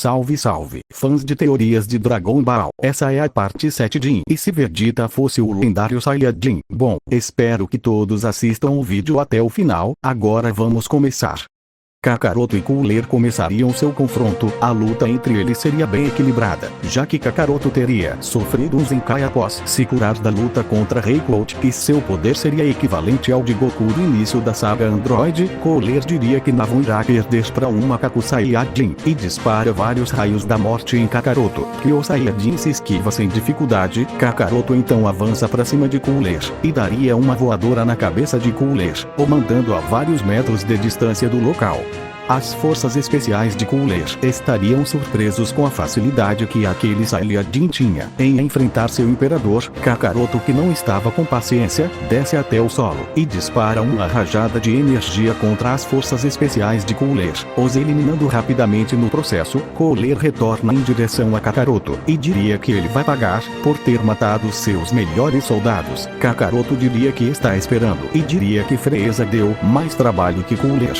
Salve salve, fãs de teorias de Dragon Ball, essa é a parte 7 de E se Vegeta fosse o lendário Saiyajin? Bom, espero que todos assistam o vídeo até o final, agora vamos começar. Kakaroto e Cooler começariam seu confronto, a luta entre eles seria bem equilibrada, já que Kakaroto teria sofrido um Zenkai após se curar da luta contra Reikout, e seu poder seria equivalente ao de Goku do início da saga Android. Cooler diria que Navon irá perder para um macaco Saiyajin, e dispara vários raios da morte em Kakaroto, que o Saiyajin se esquiva sem dificuldade. Kakaroto então avança para cima de Cooler, e daria uma voadora na cabeça de Cooler, o mandando a vários metros de distância do local. As forças especiais de Cooler estariam surpresos com a facilidade que aquele Saiyajin tinha em enfrentar seu imperador. Kakaroto, que não estava com paciência, desce até o solo e dispara uma rajada de energia contra as forças especiais de Cooler, os eliminando rapidamente no processo. Cooler retorna em direção a Kakaroto e diria que ele vai pagar por ter matado seus melhores soldados. Kakaroto diria que está esperando e diria que Frieza deu mais trabalho que Cooler.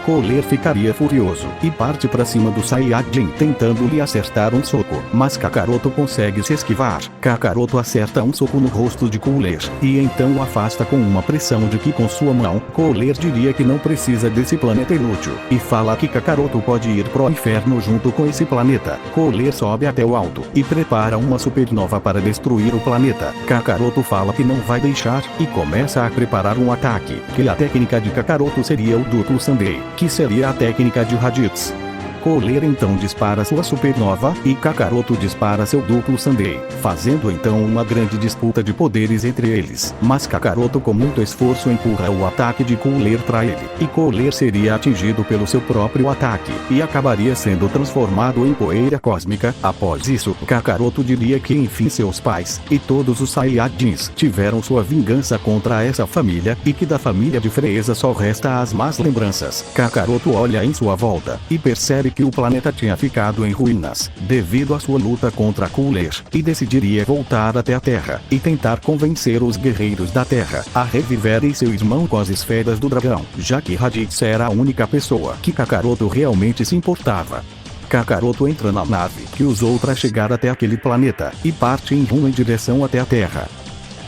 Cooler ficaria furioso e parte para cima do Saiyajin tentando lhe acertar um soco, mas Kakaroto consegue se esquivar. Kakaroto acerta um soco no rosto de Cooler e então o afasta com uma pressão de ki com sua mão. Cooler diria que não precisa desse planeta inútil e fala que Kakaroto pode ir pro inferno junto com esse planeta. Cooler sobe até o alto e prepara uma supernova para destruir o planeta. Kakaroto fala que não vai deixar e começa a preparar um ataque, que a técnica de Kakaroto seria o duplo Sunday, que seria a técnica de Raditz. Cooler então dispara sua supernova e Kakaroto dispara seu duplo Sunday, fazendo então uma grande disputa de poderes entre eles. Mas Kakaroto com muito esforço empurra o ataque de Cooler para ele, e Cooler seria atingido pelo seu próprio ataque, e acabaria sendo transformado em poeira cósmica. Após isso, Kakaroto diria que enfim seus pais, e todos os Saiyajins, tiveram sua vingança contra essa família, e que da família de Frieza só resta as más lembranças. Kakaroto olha em sua volta, e percebe que o planeta tinha ficado em ruínas, devido à sua luta contra Cooler, e decidiria voltar até a Terra, e tentar convencer os guerreiros da Terra a reviverem seu irmão com as esferas do dragão, já que Raditz era a única pessoa que Kakaroto realmente se importava. Kakaroto entra na nave que usou para chegar até aquele planeta, e parte em rumo em direção até a Terra.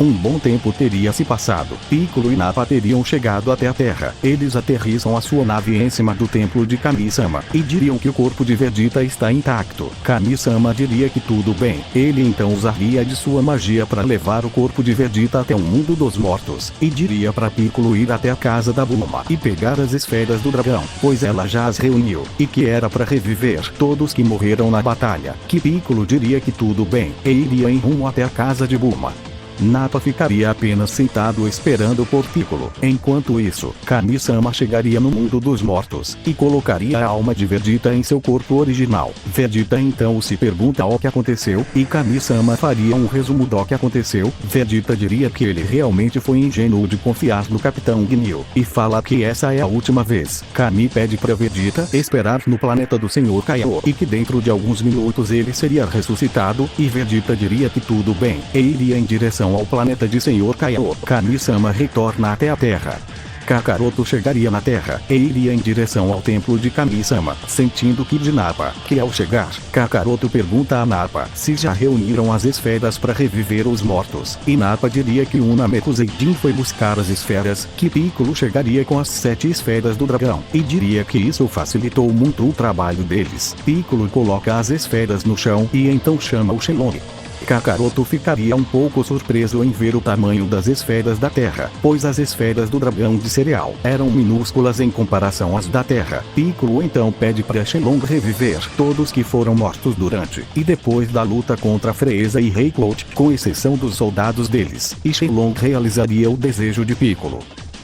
Um bom tempo teria se passado. Piccolo e Nappa teriam chegado até a Terra. Eles aterrissam a sua nave em cima do templo de Kami-sama e diriam que o corpo de Vegeta está intacto. Kami-sama diria que tudo bem. Ele então usaria de sua magia para levar o corpo de Vegeta até o mundo dos mortos, e diria para Piccolo ir até a casa da Bulma e pegar as esferas do dragão, pois ela já as reuniu, e que era para reviver todos que morreram na batalha. Que Piccolo diria que tudo bem, e iria em rumo até a casa de Bulma. Nappa ficaria apenas sentado esperando por Piccolo. Enquanto isso, Kami-sama chegaria no mundo dos mortos e colocaria a alma de Vegeta em seu corpo original. Vegeta então se pergunta o que aconteceu, e Kami-sama faria um resumo do que aconteceu. Vegeta diria que ele realmente foi ingênuo de confiar no Capitão Ginyu, e fala que essa é a última vez. Kami pede para Vegeta esperar no planeta do Senhor Kaiô, e que dentro de alguns minutos ele seria ressuscitado, e Vegeta diria que tudo bem, e iria em direção ao planeta de Senhor Kaiô. Kami-sama retorna até a Terra. Kakaroto chegaria na Terra e iria em direção ao templo de Kami-sama, sentindo Ki de Nappa, que ao chegar, Kakaroto pergunta a Nappa se já reuniram as esferas para reviver os mortos, e Nappa diria que o Namekusei-jin foi buscar as esferas, que Piccolo chegaria com as 7 esferas do dragão, e diria que isso facilitou muito o trabalho deles. Piccolo coloca as esferas no chão e então chama o Shenlong. Kakaroto ficaria um pouco surpreso em ver o tamanho das esferas da Terra, pois as esferas do dragão de cereal eram minúsculas em comparação às da Terra. Piccolo então pede para Shenlong reviver todos que foram mortos durante e depois da luta contra Frieza e Reikout, com exceção dos soldados deles, e Shenlong realizaria o desejo de Piccolo.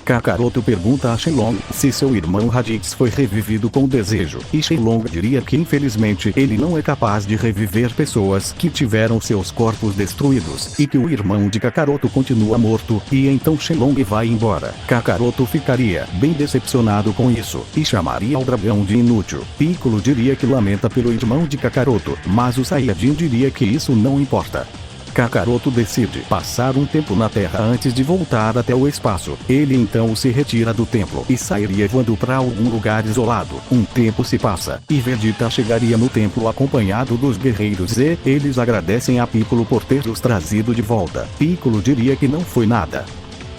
Kakaroto pergunta a Shenlong se seu irmão Raditz foi revivido com desejo, e Shenlong diria que infelizmente ele não é capaz de reviver pessoas que tiveram seus corpos destruídos, e que o irmão de Kakaroto continua morto, e então Shenlong vai embora. Kakaroto ficaria bem decepcionado com isso, e chamaria o dragão de inútil. Piccolo diria que lamenta pelo irmão de Kakaroto, mas o Saiyajin diria que isso não importa. Kakaroto decide passar um tempo na Terra antes de voltar até o espaço. Ele então se retira do templo e sairia voando para algum lugar isolado. Um tempo se passa, e Vegeta chegaria no templo acompanhado dos guerreiros e eles agradecem a Piccolo por ter os trazido de volta. Piccolo diria que não foi nada.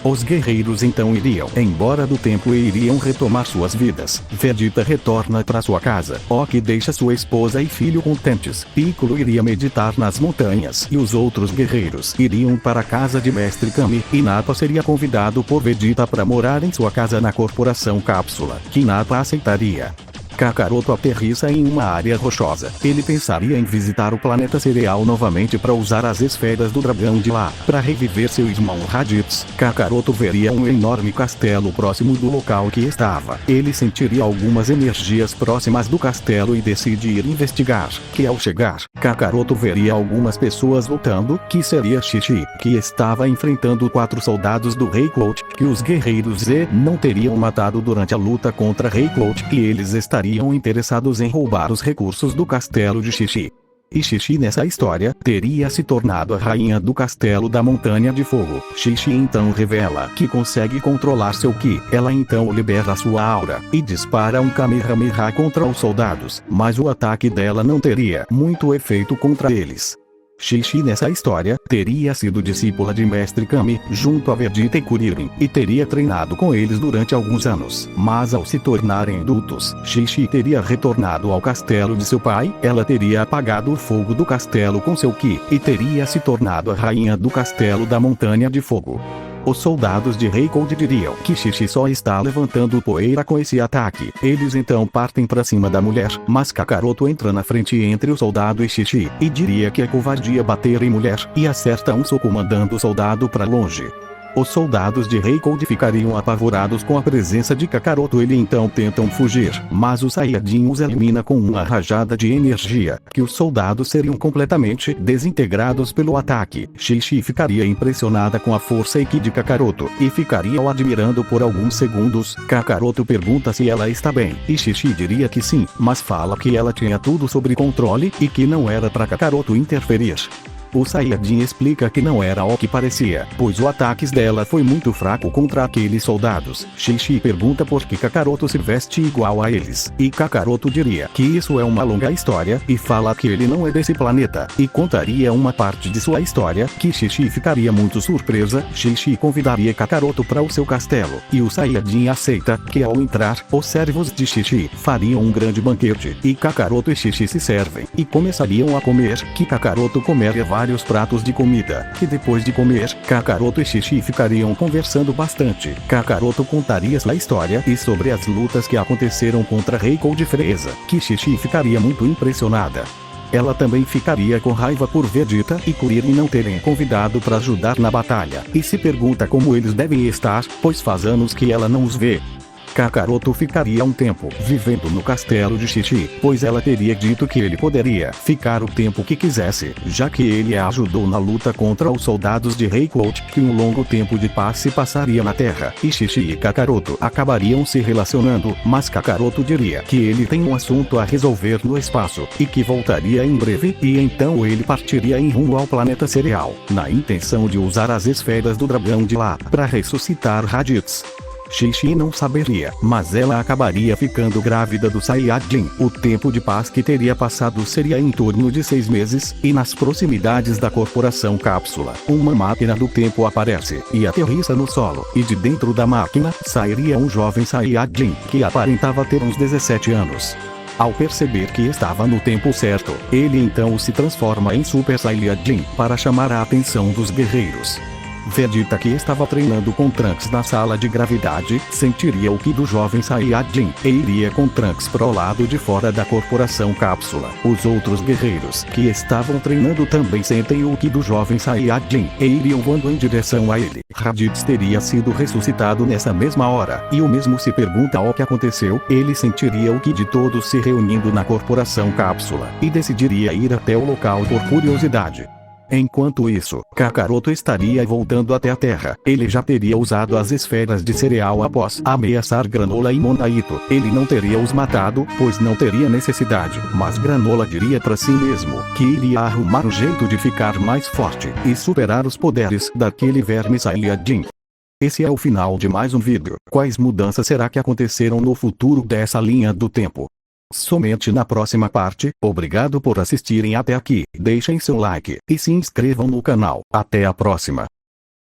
Os guerreiros então iriam embora do templo e iriam retomar suas vidas. Vegeta retorna para sua casa. Oki deixa sua esposa e filho contentes. Piccolo iria meditar nas montanhas e os outros guerreiros iriam para a casa de Mestre Kami. E Nappa seria convidado por Vegeta para morar em sua casa na Corporação Cápsula, que Nappa aceitaria. Kakaroto aterrissa em uma área rochosa. Ele pensaria em visitar o planeta cereal novamente para usar as esferas do dragão de lá, para reviver seu irmão Raditz. Kakaroto veria um enorme castelo próximo do local que estava. Ele sentiria algumas energias próximas do castelo e decide ir investigar. Que ao chegar, Kakaroto veria algumas pessoas lutando, que seria Shishi, que estava enfrentando 4 soldados do Rei Cloud, que os guerreiros Z não teriam matado durante a luta contra Rei Cloud, e eles estariam interessados em roubar os recursos do castelo de Shishi. E Shishi nessa história teria se tornado a rainha do castelo da Montanha de Fogo. Shishi então revela que consegue controlar seu Ki. Ela então libera sua aura e dispara um Kamehameha contra os soldados, mas o ataque dela não teria muito efeito contra eles. Shishi nessa história teria sido discípula de Mestre Kami, junto a Vegeta e Kuririn, e teria treinado com eles durante alguns anos. Mas ao se tornarem adultos, Shishi teria retornado ao castelo de seu pai, ela teria apagado o fogo do castelo com seu Ki, e teria se tornado a rainha do castelo da Montanha de Fogo. Os soldados de Rei Cloud diriam que Shishi só está levantando poeira com esse ataque. Eles então partem para cima da mulher, mas Kakaroto entra na frente entre o soldado e Shishi, e diria que é covardia bater em mulher, e acerta um soco mandando o soldado para longe. Os soldados de Rei Cloud ficariam apavorados com a presença de Kakaroto. Eles então tentam fugir, mas o Saiyajin os elimina com uma rajada de energia, que os soldados seriam completamente desintegrados pelo ataque. Shishi ficaria impressionada com a força e Ki de Kakaroto, e ficaria o admirando por alguns segundos. Kakaroto pergunta se ela está bem, e Shishi diria que sim, mas fala que ela tinha tudo sob controle, e que não era para Kakaroto interferir. O Saiyajin explica que não era o que parecia, pois o ataque dela foi muito fraco contra aqueles soldados. Shishi pergunta por que Kakaroto se veste igual a eles, e Kakaroto diria que isso é uma longa história, e fala que ele não é desse planeta, e contaria uma parte de sua história, que Shishi ficaria muito surpresa. Shishi convidaria Kakaroto para o seu castelo, e o Saiyajin aceita, que ao entrar, os servos de Shishi fariam um grande banquete, e Kakaroto e Shishi se servem, e começariam a comer, que Kakaroto comeria vários pratos de comida, que depois de comer, Kakaroto e Shishi ficariam conversando bastante. Kakaroto contaria sua história e sobre as lutas que aconteceram contra Rei Cloud Freeza, que Shishi ficaria muito impressionada. Ela também ficaria com raiva por Vegeta e Kuririn não terem convidado para ajudar na batalha, e se pergunta como eles devem estar, pois faz anos que ela não os vê. Kakaroto ficaria um tempo vivendo no castelo de Shishi, pois ela teria dito que ele poderia ficar o tempo que quisesse, já que ele a ajudou na luta contra os soldados de Rei Cloud, que um longo tempo de paz se passaria na Terra, e Shishi e Kakaroto acabariam se relacionando, mas Kakaroto diria que ele tem um assunto a resolver no espaço, e que voltaria em breve, e então ele partiria em rumo ao planeta cereal, na intenção de usar as esferas do dragão de lá, para ressuscitar Raditz. Shishi não saberia, mas ela acabaria ficando grávida do Saiyajin. O tempo de paz que teria passado seria em torno de 6 meses, e nas proximidades da Corporação Cápsula, uma máquina do tempo aparece, e aterrissa no solo, e de dentro da máquina, sairia um jovem Saiyajin, que aparentava ter uns 17 anos. Ao perceber que estava no tempo certo, ele então se transforma em Super Saiyajin, para chamar a atenção dos guerreiros. Vegeta, que estava treinando com Trunks na sala de gravidade, sentiria o Ki do jovem Saiyajin, e iria com Trunks para o lado de fora da Corporação Cápsula. Os outros guerreiros que estavam treinando também sentem o Ki do jovem Saiyajin, e iriam voando em direção a ele. Raditz teria sido ressuscitado nessa mesma hora, e o mesmo se pergunta o que aconteceu. Ele sentiria o Ki de todos se reunindo na Corporação Cápsula, e decidiria ir até o local por curiosidade. Enquanto isso, Kakaroto estaria voltando até a Terra. Ele já teria usado as esferas de cereal após ameaçar Granola e Monaito. Ele não teria os matado, pois não teria necessidade. Mas Granola diria para si mesmo que iria arrumar um jeito de ficar mais forte e superar os poderes daquele verme Saiyajin. Esse é o final de mais um vídeo. Quais mudanças será que aconteceram no futuro dessa linha do tempo? Somente na próxima parte. Obrigado por assistirem até aqui. Deixem seu like e se inscrevam no canal. Até a próxima.